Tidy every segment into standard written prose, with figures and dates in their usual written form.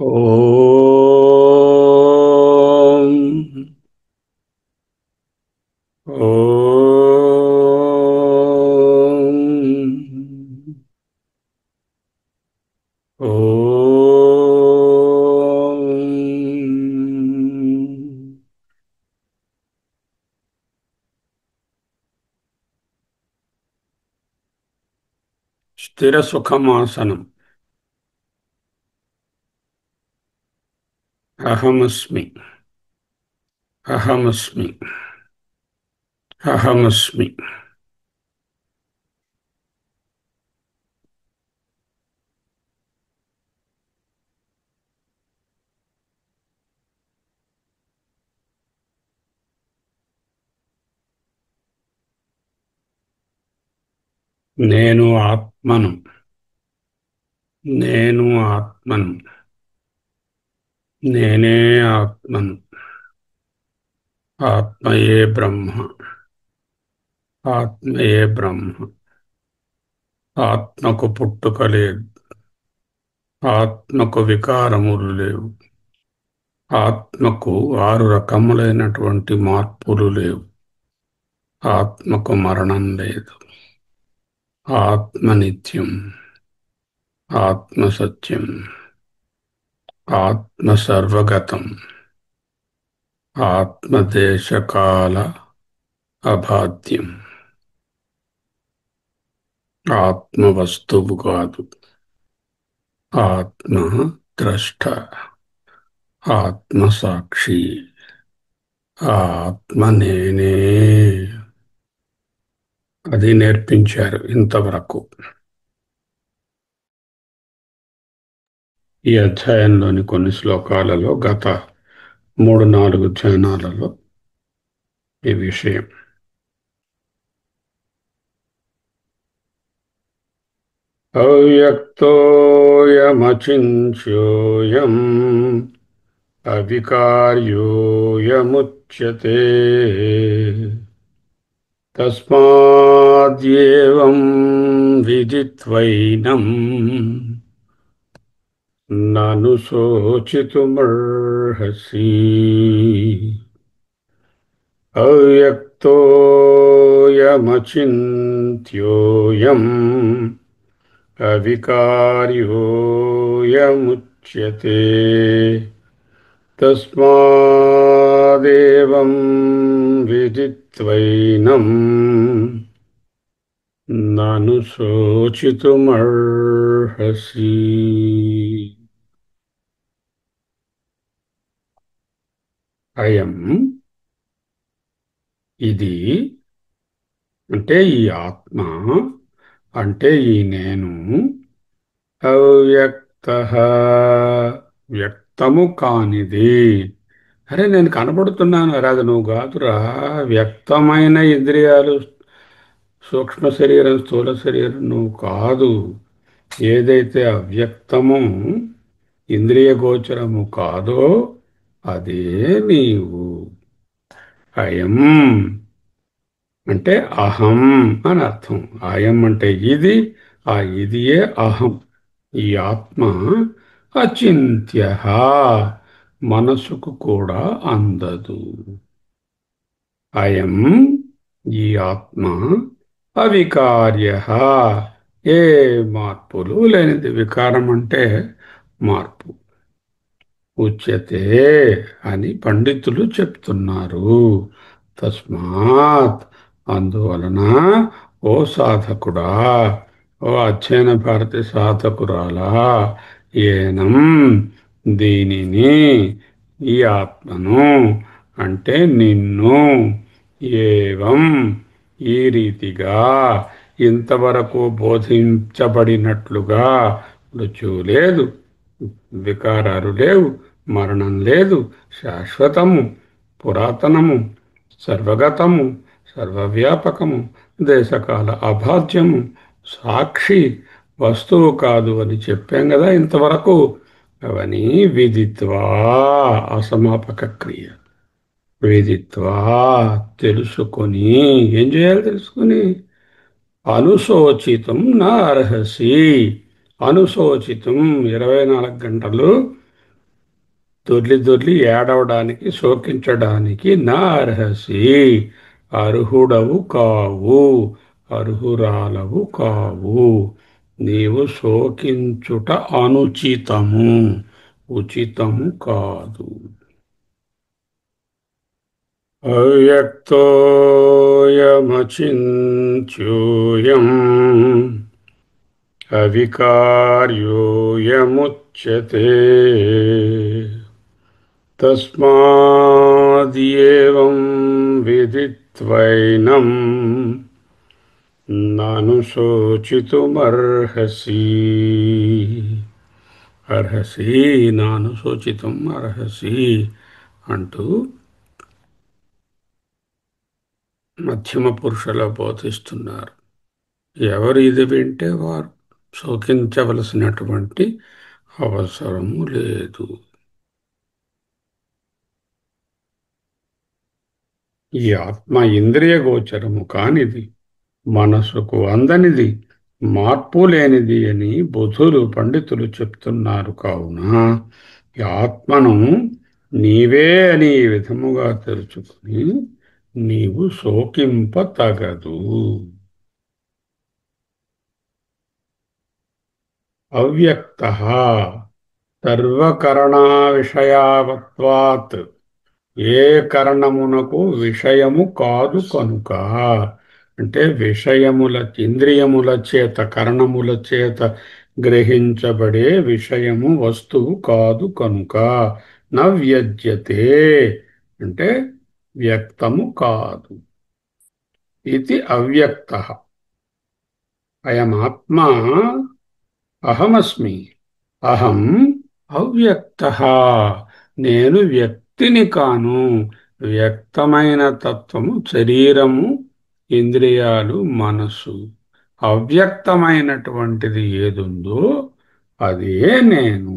ఓం ఓం ఓం స్థిర సుఖమాసనం. అహమస్మి. అహమస్మి. అహమస్మి. నేను ఆత్మను. నేను ఆత్మను. నేనే ఆత్మను. ఆత్మయే బ్రహ్మ. ఆత్మయే బ్రహ్మ. ఆత్మకు పుట్టుక లేదు. ఆత్మకు వికారములు లేవు. ఆత్మకు 6 రకములైనటువంటి మార్పులు లేవు. ఆత్మకు మరణం లేదు. ఆత్మ నిత్యం. ఆత్మ సత్యం. ఆత్మ సర్వగతం. ఆత్మ దేశకాల అబాధ్యం. ఆత్మ వస్తువు కాదు. ఆత్మ ద్రష్ట. ఆత్మ సాక్షి. ఆ ఆత్మ నేనే. అది నేర్పించారు ఇంతవరకు. ఈ అధ్యాయంలోని కొన్ని శ్లోకాలలో గత 3-4 ధ్యానాలలో ఈ విషయం. అవ్యక్తోయమచింత్యోయం అవికార్యోయముచ్యతే తస్మాద్యేవం విదిత్వైనం నను శోచితుమర్హసి. అవ్యక్తోయమచింత్యోయం అవికార్యోయముచ్యతే తస్మాదేవం విదిత్వైనం నను శోచితుమర్హసి. అయం ఇది అంటే ఈ ఆత్మ అంటే ఈ నేను అవ్యక్త వ్యక్తము కానిది. అరే నేను కనబడుతున్నాను, అరాదు నువ్వు కాదురా. వ్యక్తమైన ఇంద్రియాలు, సూక్ష్మ శరీరం, స్థూల శరీరం నువ్వు కాదు. ఏదైతే అవ్యక్తము, ఇంద్రియ గోచరము కాదో అదే నీవు. అయం అంటే అహం అని అర్థం. అయం అంటే ఇది, ఆ ఇదియే అహం. ఈ ఆత్మ అచింత్య, మనసుకు కూడా అందదు. అయం ఈ ఆత్మ అవికార్య, ఏ మార్పులు లేనిది. వికారం అంటే మార్పు. ఉచ్యతే అని పండితులు చెప్తున్నారు. తస్మాత్ అందువలన ఓ సాధకుడా, ఓ అధ్యయన భారతి సాధకురాలా, ఏనం దీనిని, ఈ ఆత్మను అంటే నిన్ను, ఏవం ఈ రీతిగా, ఇంతవరకు బోధించబడినట్లుగా మృత్యువు లేదు, వికారాలు లేవు, మరణం లేదు, శాశ్వతము, పురాతనము, సర్వగతము, సర్వవ్యాపకము, దేశకాల అబాధ్యము, సాక్షి, వస్తువు కాదు అని చెప్పాం కదా ఇంతవరకు. అవన్నీ విదిత్వా, అసమాపక క్రియ. విదిత్వా తెలుసుకొని, ఏం చేయాలి తెలుసుకొని? అనుశోచితం నా అర్హసి. అనుశోచితం 24 గంటలు దొర్లి దొర్లి ఏడవడానికి శోకించడానికి నా అర్హసి, అర్హుడవు కావు, అర్హురాలవు కావు. నీవు శోకించుట అనుచితము, ఉచితము కాదు. అవ్యక్తోయమచింత్యోయం అవికార్యోయముచ్యతే తస్మాద్యేవం విదిత్వైనం నను శోచితుమర్హసి. అర్హసి, నాను శోచితం అర్హసి అంటూ మధ్యమ పురుషుల బోధిస్తున్నారు. ఎవరు ఇది వింటే వారు శోకించవలసినటువంటి అవసరము లేదు. ఈ ఆత్మ ఇంద్రియ గోచరము కానిది, మనసుకు అందనిది, మార్పు లేనిది అని బుధులు పండితులు చెప్తున్నారు. కావున ఈ ఆత్మను నీవే అని ఈ విధముగా తెలుసుకుని నీవు శోకింప తగదు. అవ్యక్తః సర్వకరణా విషయావత్వాత్, ఏ కరణమునకు విషయము కాదు కనుక, అంటే విషయముల ఇంద్రియముల చేత కరణముల చేత గ్రహించబడే విషయము వస్తువు కాదు కనుక నవ్యజ్యతే, అంటే వ్యక్తము కాదు. ఇది అవ్యక్త. అయమాత్మా అహమస్మి, అహం అవ్యక్తః, నేను వ్యక్తిని కాను. వ్యక్తమైన తత్వము శరీరము, ఇంద్రియాలు, మనస్సు. అవ్యక్తమైనటువంటిది ఏదుందో అదే నేను.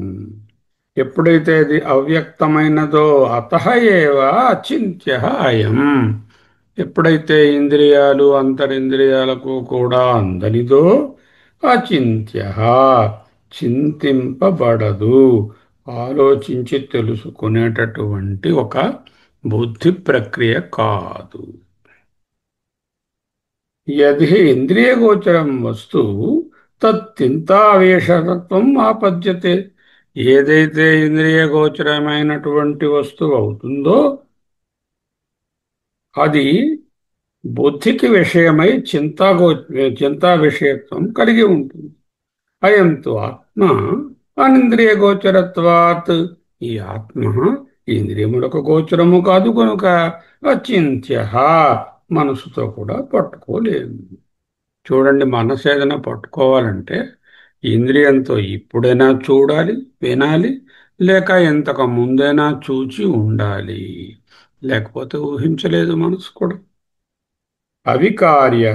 ఎప్పుడైతే అది అవ్యక్తమైనదో అతః ఏవ అచింత్యః అయం, ఎప్పుడైతే ఇంద్రియాలు అంతరింద్రియాలకు కూడా అందనిదో అచింత్యః, చింతింపబడదు, ఆలోచించి తెలుసుకునేటటువంటి ఒక బుద్ధి ప్రక్రియ కాదు. యది ఇంద్రియగోచరం వస్తు తత్తింతావేశతత్వం ఆపద్యతే, ఏదైతే ఇంద్రియగోచరమైనటువంటి వస్తువు అవుతుందో అది బుద్ధికి విషయమై చింతా విషయత్వం కలిగి ఉంటుంది. అయంతు ఆత్మ అనింద్రియ గోచరత్వాత్, ఈ ఆత్మ ఇంద్రియములకు గోచరము కాదు కనుక అచింత్య, మనసుతో కూడా పట్టుకోలేదు. చూడండి, మనసు ఏదైనా పట్టుకోవాలంటే ఇంద్రియంతో ఇప్పుడైనా చూడాలి, వినాలి, లేక ఇంతకు ముందైనా చూచి ఉండాలి. లేకపోతే ఊహించలేదు మనసు కూడా. అవికార్య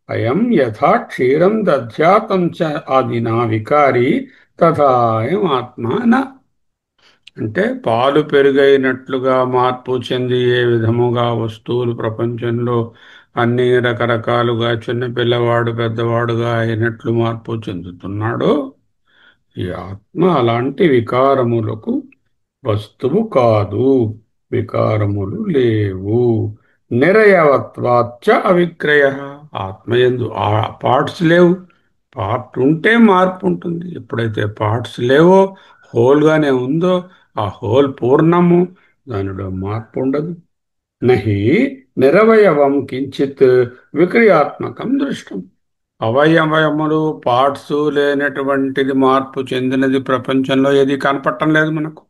అయం యథా క్షీరం దధ్యాతం చ ఆదినా వికారి తథాయం ఆత్మ న, అంటే పాలు పెరుగైనట్లుగా మార్పు చెంది ఏ విధముగా వస్తువులు ప్రపంచంలో అన్ని రకరకాలుగా చిన్నపిల్లవాడు పెద్దవాడుగా అయినట్లు మార్పు చెందుతున్నాడో ఈ ఆత్మ అలాంటి వికారములకు వస్తువు కాదు. వికారములు లేవు. నిరయవత్వాచ్చ అవిక్రయ, ఆత్మయందు ఆ పార్ట్స్ లేవు. పార్ట్ ఉంటే మార్పు ఉంటుంది. ఎప్పుడైతే పార్ట్స్ లేవో, హోల్గానే ఉందో, ఆ హోల్ పూర్ణము, దానిలో మార్పు ఉండదు. నహి నిరవయవం కించిత్ విక్రియాత్మకం దృష్టం, అవయవములు పార్ట్స్ లేనటువంటిది మార్పు చెందినది ప్రపంచంలో ఏది కనపడటం లేదు మనకు.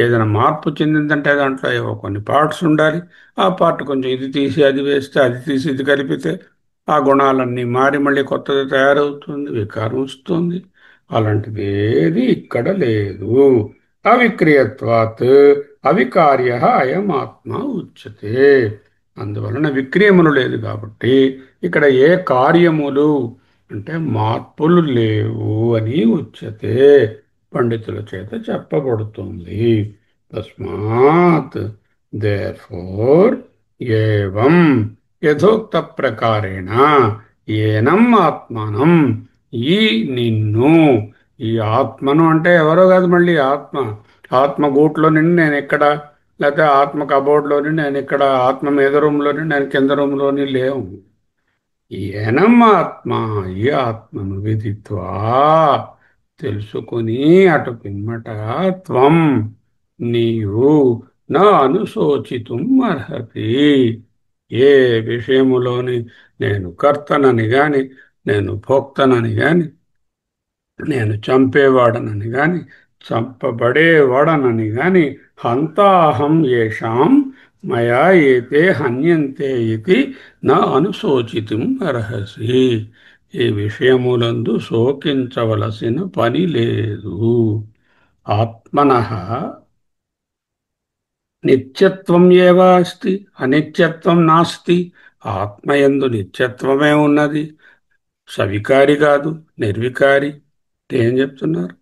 ఏదైనా మార్పు చెందిందంటే దాంట్లో ఏవో కొన్ని పార్ట్స్ ఉండాలి. ఆ పార్ట్ కొంచెం ఇది తీసి అది వేస్తే, అది తీసి ఇది కలిపితే ఆ గుణాలన్నీ మారి మళ్ళీ కొత్తది తయారవుతుంది, వికారం వస్తుంది. అలాంటిది ఏది ఇక్కడ లేదు. అవిక్రియత్వాత్ అవికార్య అయం ఆత్మ ఉచ్యతే, అందువలన విక్రియములు లేదు కాబట్టి ఇక్కడ ఏ కార్యములు అంటే మార్పులు లేవు అని ఉచ్యతే, పండితుల చేత చెప్పబడుతుంది. తస్మాత్ దేర్ఫోర్ ఏవం యథోక్త ప్రకారేణ ఏనం ఆత్మానం, ఈ నిన్ను, ఈ ఆత్మను అంటే ఎవరో కాదు, మళ్ళీ ఆత్మ ఆత్మ గూట్లో నుండి నేను ఇక్కడ, లేకపోతే ఆత్మ కబోర్డ్లోని నేను ఇక్కడ, ఆత్మ మీద రూమ్లోని నేను కింద రూమ్లోని లేవు. ఏనం ఆత్మ, ఈ ఆత్మను విదిత్వా తెలుసుకుని అటు పిమ్మట త్వం నీవు నా అనుశోచితుం అర్హతి. ఏ విషయములోని నేను కర్తనని గాని, నేను భోక్తనని గాని, నేను చంపేవాడనని గాని, చంపబడేవాడనని గాని, హంతాహం ఏషాం మయా ఏతే హన్యంతే ఇది నా అనుశోచితం అర్హసి. ఈ విషయములందు శోకించవలసిన పని లేదు. ఆత్మనః నిత్యత్వం ఏవ అస్తి, అనిత్యత్వం నాస్తి. ఆత్మయందు నిత్యత్వమే ఉన్నది, సవికారి కాదు, నిర్వికారి. ఏం చెప్తున్నారు?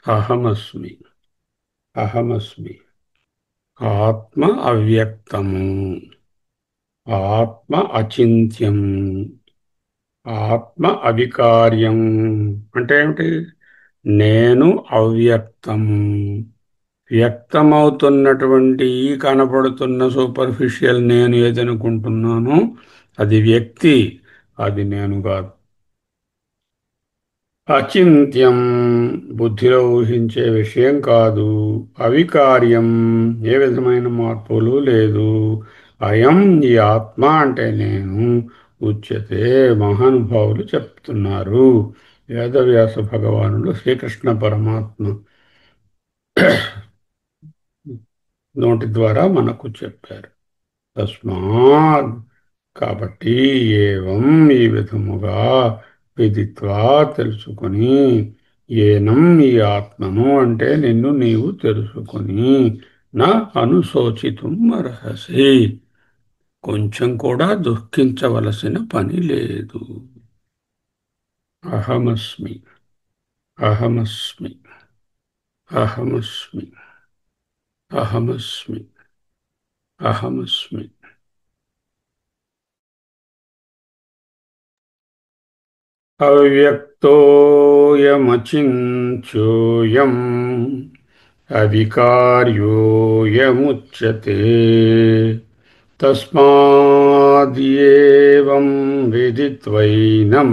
అహమస్మి, అహమస్మి. ఆత్మ అవ్యక్తము, ఆత్మ అచింత్యం, ఆత్మ అవికార్యం. అంటే ఏమిటి? నేను అవ్యక్తము. వ్యక్తమవుతున్నటువంటి ఈ కనపడుతున్న సూపర్ఫిషియల్ నేను ఏదనుకుంటున్నానో అది వ్యక్తి, అది నేను కాదు. అచింత్యం, బుద్ధిలో ఊహించే విషయం కాదు. అవికార్యం, ఏ విధమైన మార్పులు లేదు. అయం, ఈ ఆత్మ అంటే నేను, ఉచ్యతే, మహానుభావులు చెప్తున్నారు. వేదవ్యాస భగవానుడు శ్రీకృష్ణ పరమాత్మ నోటి ద్వారా మనకు చెప్పారు. తస్మాత్, కాబట్టి, ఏవం, ఈ విధముగా, విదిత్వా తెలుసుకొని, ఏనం, ఈ ఆత్మను అంటే నిన్ను నీవు తెలుసుకొని, నా అనుశోచితం అర్హసి, కొంచెం కూడా దుఃఖించవలసిన పని లేదు. అహమస్మి, అహమస్మి, అహమస్మి, అహమస్మి, అహమస్మి. అవ్యక్తోయమచింత్యోయం అవికార్యోయముచ్యతే. తస్మాద్యేవం విదిత్వైనం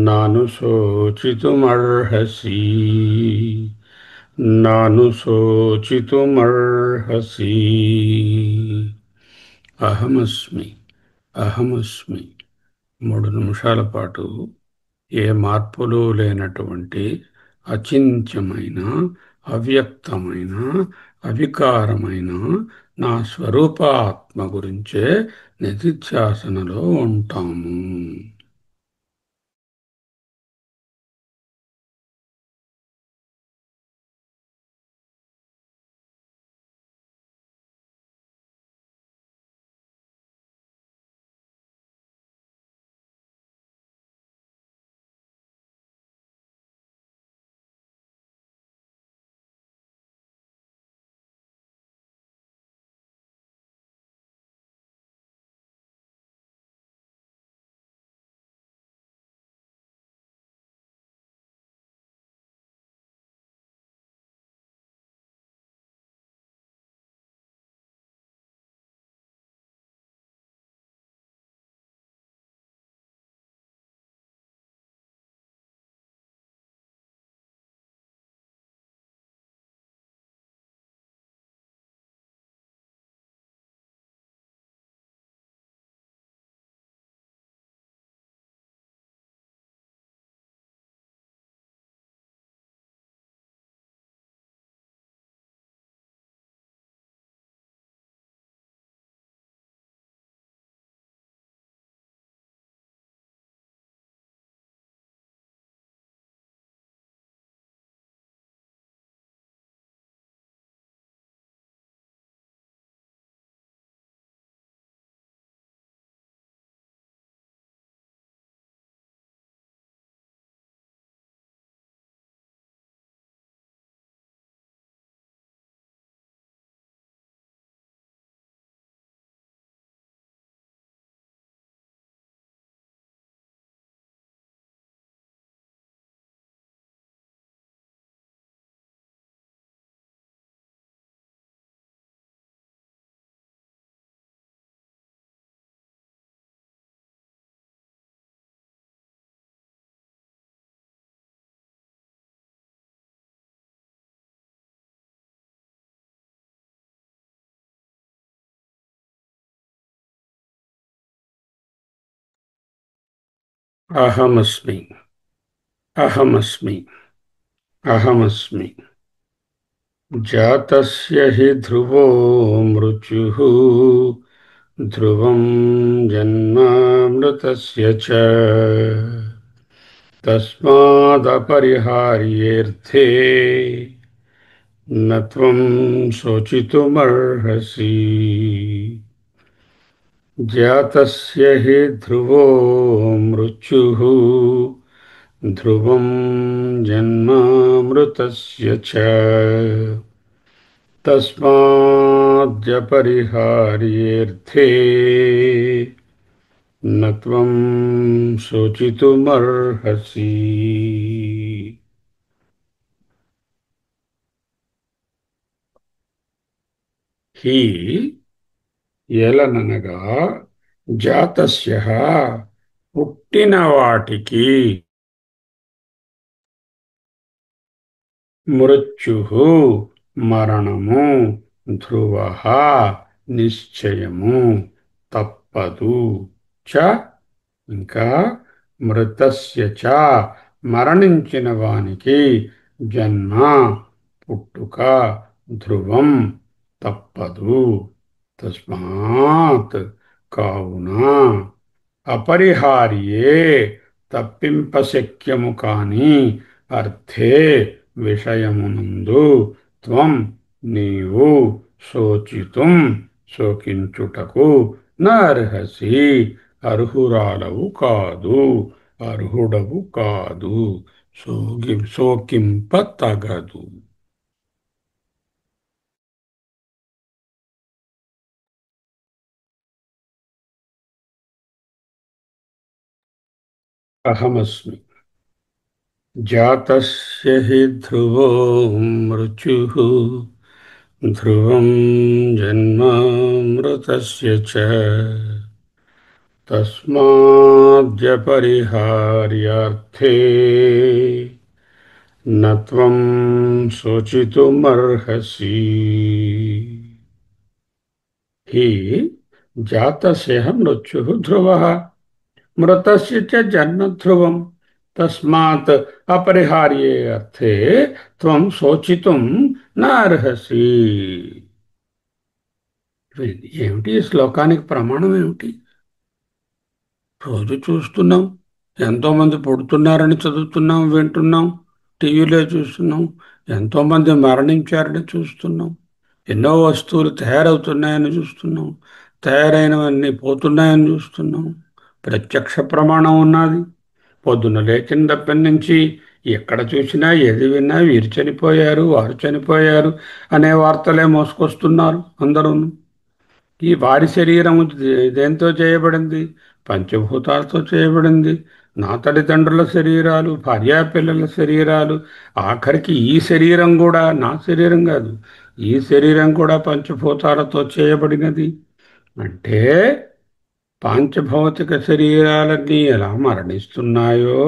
నానుశోచితుమర్హసి, నానుశోచితుమర్హసి. అహమస్మి, అహమస్మి. 3 నిమిషాల పాటు ఏ మార్పులు లేనటువంటి అచింత్యమైన, అవ్యక్తమైన, అవికారమైన నా స్వరూప ఆత్మ గురించే నిధిధ్యాసనలో ఉంటాము. అహమస్మి. అహమస్మి. అహమస్మి. జాతస్య హి ధ్రువో మృత్యుః ధ్రువం జన్మ మృతస్య చ తస్మాదపరిహార్యేర్థే న త్వం శోచితుమర్హసి. జాతస్య హి ధ్రువో మృత్యుః ధ్రువం జన్మ మృతస్య చ తస్మాద్యపరిహార్యేర్థే న త్వం శోచితుమర్హసి. హి ఏలననగా జాతస్య పుట్టిన వాటికి మృత్యుః మరణము ధ్రువః నిశ్చయము తప్పదు చ ఇంకా మృతస్య చ మరణించిన వానికి జన్మ పుట్టుక ధ్రువం తప్పదు. తస్మాత్ కావున అపరిహార్యే తప్పింపశక్యము కాని అర్థే విషయమునందు త్వం నీవు శోచితుం శోకించుటకు నర్హసి అర్హురాలవు కాదు, అర్హుడవు కాదు, శోకింప తగదు. అహమస్మి. జాతస్య హి ధ్రువో మృత్యుః ధ్రువం జన్మ మృతస్య చ తస్మాద్యపరిహార్యార్థే న త్వం శోచితుమర్హసి. హి జాతస్య మృత్యుః ధ్రువః మృతస్య చ జన్మ ధ్రువం తస్మాత్ అపరిహార్యే అర్థే త్వం శోచితుం నార్హసి. ఏమిటి ఈ శ్లోకానికి ప్రమాణం ఏమిటి? రోజు చూస్తున్నాం, ఎంతోమంది పుడుతున్నారని చదువుతున్నాం, వింటున్నాం, టీవీలో చూస్తున్నాం, ఎంతోమంది మరణించారని చూస్తున్నాం, ఎన్నో వస్తువులు తయారవుతున్నాయని చూస్తున్నాం, తయారైనవన్నీ పోతున్నాయని చూస్తున్నాం. ప్రత్యక్ష ప్రమాణం ఉన్నది. పొద్దున లేచిన దగ్గర నుంచి ఎక్కడ చూసినా ఏది విన్నా వీరు చనిపోయారు, వారు చనిపోయారు అనే వార్తలే మోసుకొస్తున్నారు అందరూ. ఈ వారి శరీరము దేంతో చేయబడింది? పంచభూతాలతో చేయబడింది. నా తల్లిదండ్రుల శరీరాలు, భార్యాపిల్లల శరీరాలు, ఆఖరికి ఈ శరీరం కూడా నా శరీరం కాదు, ఈ శరీరం కూడా పంచభూతాలతో చేయబడినది. అంటే పాంచభౌతిక శరీరాలన్నీ ఎలా మరణిస్తున్నాయో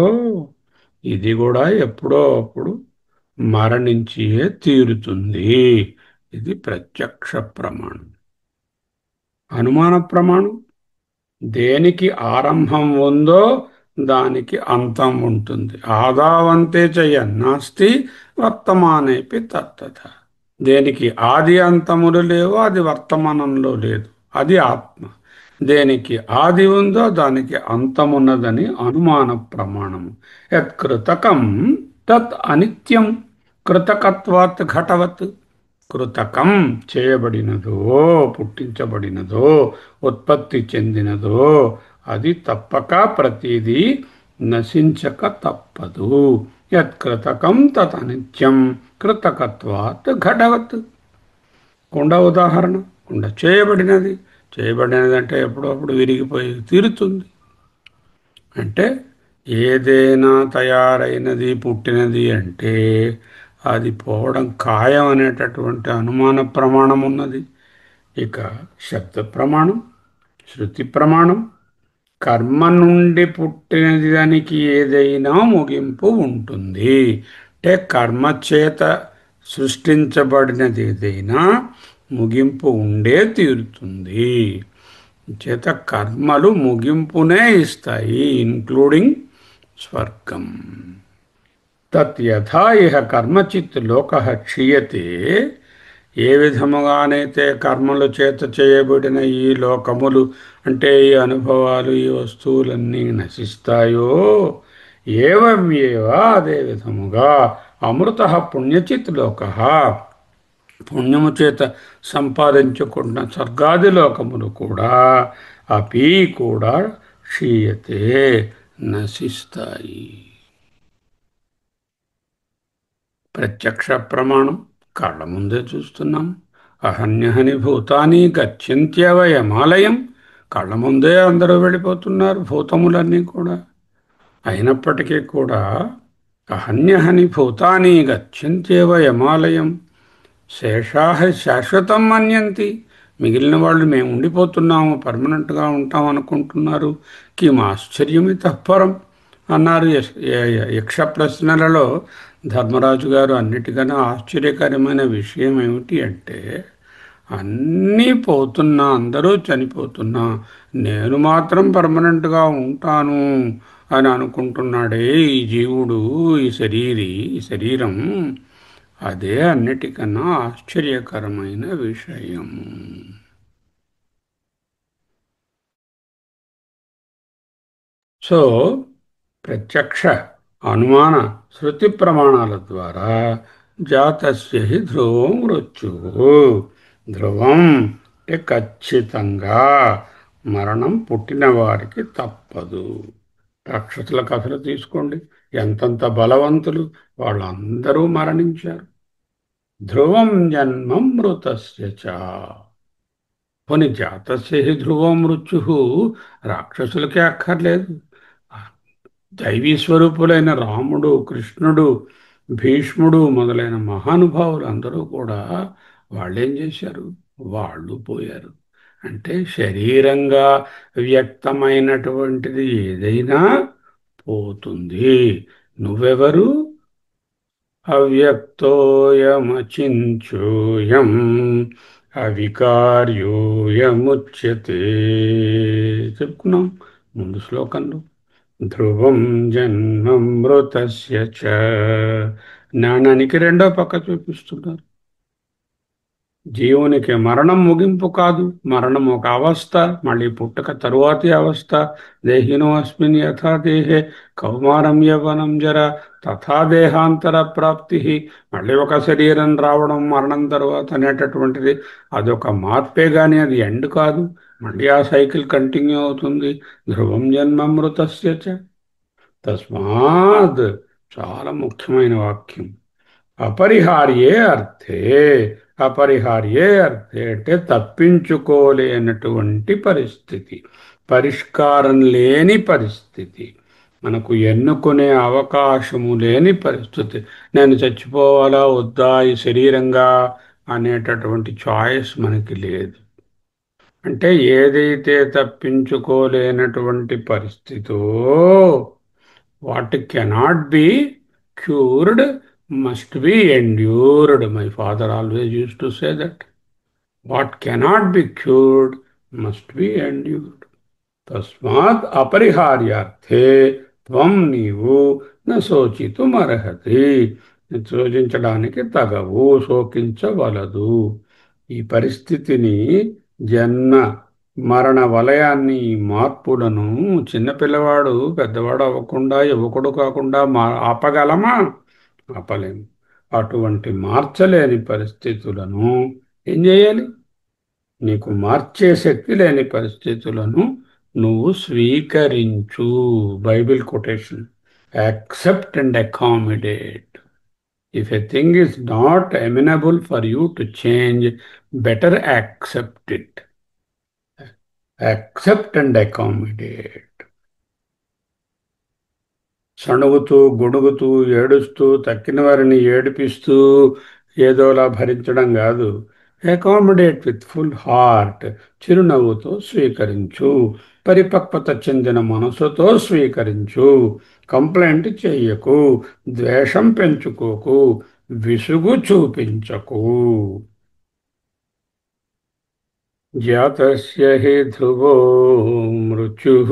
ఇది కూడా ఎప్పుడో అప్పుడు మరణించియే తీరుతుంది. ఇది ప్రత్యక్ష ప్రమాణం. అనుమాన ప్రమాణం దేనికి ఆరంభం ఉందో దానికి అంతం ఉంటుంది. ఆదావంతే నాస్తి వర్తమానేపి తత్తథ. దేనికి ఆది అంతములు లేవో అది వర్తమానంలో లేదు, అది ఆత్మ. దేనికి ఆది ఉందో దానికి అంతమున్నదని అనుమాన ప్రమాణము. యత్కృతకం తత్ అనిత్యం కృతకత్వాత్ ఘటవత్. కృతకం చేయబడినదో, పుట్టించబడినదో, ఉత్పత్తి చెందినదో అది తప్పక ప్రతిదీ నశించక తప్పదు. యత్కృతకం తత్ అనిత్యం కృతకత్వాత్ ఘటవత్. కుండ ఉదాహరణ. కుండ చేయబడినది, చేయబడినది అంటే ఎప్పుడప్పుడు విరిగిపోయి తీరుతుంది. అంటే ఏదైనా తయారైనది, పుట్టినది అంటే అది పోవడం ఖాయం అనేటటువంటి అనుమాన ప్రమాణం ఉన్నది. ఇక శబ్ద ప్రమాణం, శృతి ప్రమాణం. కర్మ నుండి పుట్టినది దానికి ఏదైనా ముగింపు ఉంటుంది. అంటే కర్మ చేత సృష్టించబడినది ఏదైనా ముగింపు ఉండే తీరుతుంది. చేత కర్మలు ముగింపునే ఇస్తాయి, ఇంక్లూడింగ్ స్వర్గం. తత్ యథా ఇహ కర్మచిత్ లోక క్షీయతే, ఏ విధముగానైతే కర్మలు చేత చేయబడిన ఈ లోకములు అంటే ఈ అనుభవాలు ఈ వస్తువులన్నీ నశిస్తాయో, ఏవమేవ అదే విధముగా అమృత పుణ్యచిత్ లోక, పుణ్యము చేత సంపాదించుకున్న స్వర్గాది లోకములు కూడా అపి కూడా క్షీయతే నశిస్తాయి. ప్రత్యక్ష ప్రమాణం కళ్ళ ముందే చూస్తున్నాం. అహన్యహని భూతాని గచ్చంత్యవ యమాలయం, కళ్ళ ముందే అందరూ వెళ్ళిపోతున్నారు భూతములన్నీ కూడా. అయినప్పటికీ కూడా అహన్యహని భూతాని గచ్చంత్యవ యమాలయం, శేషాహ శాశ్వతం మన్యంతి, మిగిలిన వాళ్ళు మేము ఉండిపోతున్నాము పర్మనెంట్గా ఉంటాం అనుకుంటున్నారు. కిం ఆశ్చర్యమి తత్పరం అన్నారు యక్ష ప్రశ్నలలో ధర్మరాజు గారు. అన్నిటికన్నా ఆశ్చర్యకరమైన విషయం ఏమిటి అంటే, అన్నీ పోతున్నా అందరూ చనిపోతున్నా నేను మాత్రం పర్మనెంట్గా ఉంటాను అని అనుకుంటున్నాడే ఈ జీవుడు, ఈ శరీరం, అదే అన్నిటికన్నా ఆశ్చర్యకరమైన విషయం. సో ప్రత్యక్ష అనుమాన శృతి ప్రమాణాల ద్వారా జాతస్య హి ధ్రువం మృత్యువు, ధ్రువం అంటే ఖచ్చితంగా మరణం పుట్టిన వారికి తప్పదు. రాక్షసుల కథలు తీసుకోండి, ఎంతంత బలవంతులు, వాళ్ళందరూ మరణించారు. ధ్రువం జన్మం మృతస్య చ, పోని జాతస్య హి ధ్రువం మృత్యు రాక్షసులకే అక్కర్లేదు. దైవీ స్వరూపులైన రాముడు, కృష్ణుడు, భీష్ముడు మొదలైన మహానుభావులు అందరూ కూడా వాళ్ళేం చేశారు? వాళ్ళు పోయారు. అంటే శరీరంగా వ్యక్తమైనటువంటిది ఏదైనా పోతుంది. నువ్వెవరు? అవ్యక్తోయమచించోయం అవికార్యోయముచ్యతే చెప్పుకున్నాం ముందు శ్లోకంలో. ధ్రువం జన్మమృతస్య చ, నాణానికి రెండో పక్క చూపిస్తున్నారు. జీవునికి మరణం ముగింపు కాదు, మరణం ఒక అవస్థ, మళ్ళీ పుట్టక తరువాతి అవస్థ. దేహినో అస్మిన్ యథా దేహే కౌమారం యవ్వనం జర తథా దేహాంతర ప్రాప్తి, మళ్ళీ ఒక శరీరం రావడం మరణం తర్వాత అనేటటువంటిది అదొక మార్పే గాని అది ఎండ్ కాదు. మళ్ళీ ఆ సైకిల్ కంటిన్యూ అవుతుంది. ధ్రువం జన్మమృతస్య చ, తస్మాత్, చాలా ముఖ్యమైన వాక్యం, అపరిహార్యే అర్థే, అపరిహార్యే అర్థే అంటే తప్పించుకోలేనటువంటి పరిస్థితి, పరిష్కారం లేని పరిస్థితి, మనకు ఎన్నుకునే అవకాశము లేని పరిస్థితి. నేను చచ్చిపోవాలా వద్దా ఈ శరీరంగా అనేటటువంటి చాయిస్ మనకి లేదు. అంటే ఏదైతే తప్పించుకోలేనటువంటి పరిస్థితో, what cannot be cured must be endured. My father always used to say that. What cannot be cured must be endured. తస్మాత్ అపరిహార్యార్థే త్వం నీవు న శోచితుమర్హసి, శోచించడానికి తగవు, శోకించవలదు. ఈ పరిస్థితిని, జన్మ మరణ వలయాన్ని, ఈ మార్పులను చిన్నపిల్లవాడు పెద్దవాడు అవ్వకుండా యువకుడు కాకుండా ఆపగలమా? ఆపలేము. అటువంటి మార్చలేని పరిస్థితులను ఏం చేయాలి? నీకు మార్చే శక్తి లేని పరిస్థితులను నువ్వు స్వీకరించు. Bible quotation, accept and accommodate. If a thing is not amenable for you to change, better accept it. Accept and accommodate. సణుగుతూ గొణుగుతూ ఏడుస్తూ తక్కిన వారిని ఏడిపిస్తూ ఏదోలా భరించడం కాదు. అకామిడేట్ విత్ ఫుల్ హార్ట్, చిరునవ్వుతో స్వీకరించు, పరిపక్వత చెందిన మనసుతో స్వీకరించు. కంప్లైంట్ చెయ్యకు, ద్వేషం పెంచుకోకు, విసుగు చూపించకు. జాతస్య హి ధ్రువో మృత్యుః